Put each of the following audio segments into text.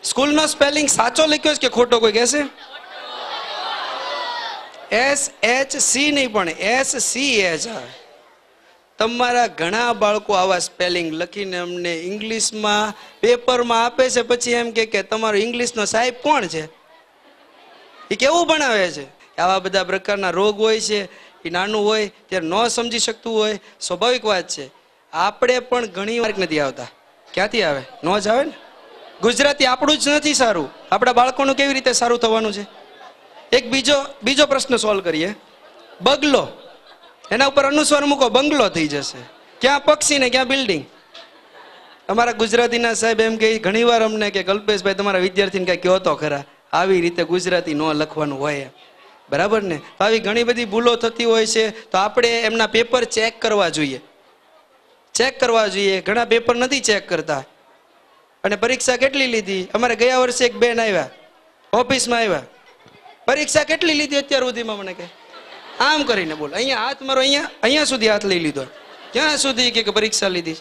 School no spelling साचो लिख्यो के खोटो कोई कहेसे? SHC नहीं पण SCH। तमारा घणा बाळको आवा स्पेलिंग लखीने अमने इंग्लिश में पेपर में आपे छे, पछी एम के तमारो इंग्लिश नो साहेब कोण छे? ए केवुं भणावे छे? आवा बधा प्रकारना रोग होय छे, ए नानुं होय त्यारे न समजी शकतुं होय, स्वाभाविक वात छे। आपणे पण घणी વાર નથી આવતા। ક્યાંથી આવે? નો જ આવે ને। ગુજરાતી આપણું જ નથી સારું, આપણા બાળકોનું કેવી રીતે સારું થવાનું છે? એક બીજો પ્રશ્ન સોલ્વ કરીએ। બગલો, એના ઉપર અનુસ્વાર મૂકો, બંગલો થઈ જશે। ક્યાં પક્ષી ને ક્યાં બિલ્ડિંગ? અમારા ગુજરાતીના સાહેબ એમ કે ઘણીવાર અમને કે કલ્પેશભાઈ તમારા વિદ્યાર્થીને કાંઈ કહો તો ખરા, આવી રીતે ગુજરાતી ન લખવાનું હોય, બરાબર ને? તો આવી ઘણી બધી ભૂલો થતી હોય છે, તો આપણે એમના પેપર ચેક કરવા જોઈએ, ચેક કરવા જોઈએ। ઘણા પેપર નથી ચેક કરતા। અને પરીક્ષા કેટલી લીધી? અમારે ગયા વર્ષે એક બેન આવ્યા, ઓફિસમાં આવ્યા, પરીક્ષા કેટલી લીધી અત્યાર સુધીમાં? મને કે આમ કરીને બોલ, અહીંયા હાથ મારો, અહીંયા સુધી હાથ લઈ લીધો, ક્યાં સુધી કે પરીક્ષા લીધી?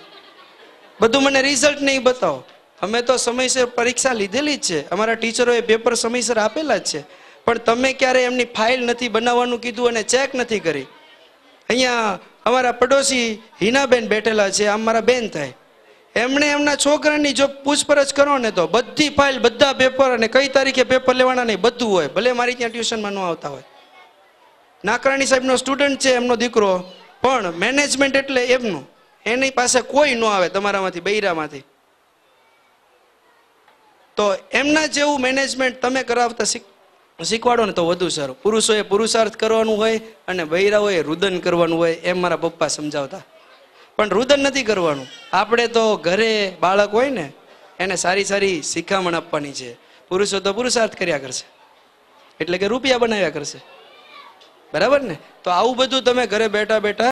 બધું મને રિઝલ્ટ નહીં બતાવો। અમે તો સમયસર પરીક્ષા લીધેલી જ છે, અમારા ટીચરોએ પેપર સમયસર આપેલા જ છે, પણ તમે ક્યારે એમની ફાઇલ નથી બનાવવાનું કીધું અને ચેક નથી કરી। અહીંયા અમારા પડોશી હિનાબેન બેઠેલા છે, આમ મારા બેન થાય, એમણે એમના છોકરાની જો પૂછપરછ કરો ને તો બધી ફાઇલ, બધા પેપર અને કઈ તારીખે પેપર લેવાના નહીં બધું હોય, ભલે મારી ત્યાં ટ્યુશનમાં ન આવતા હોય। નાકરાણી સાહેબનો સ્ટુડન્ટ છે એમનો દીકરો, પણ મેનેજમેન્ટ એટલે એમનું, એની પાસે કોઈ ન આવે તમારામાંથી, બૈરામાંથી। તો એમના જેવું મેનેજમેન્ટ તમે કરાવતા શીખવાડો ને તો વધુ સારું। પુરુષોએ પુરુષાર્થ કરવાનું હોય અને બૈરાઓએ રુદન કરવાનું હોય, એમ મારા પપ્પા સમજાવતા। પણ રુદન નથી કરવાનું, આપણે તો ઘરે બાળક હોય ને એને સારી સારી શિખામણ આપવાની છે। પુરુષો તો પુરુષાર્થ કર્યા કરશે, એટલે કે રૂપિયા બનાવ્યા કરશે, બરાબર ને? તો આવું બધું તમે ઘરે બેઠા બેઠા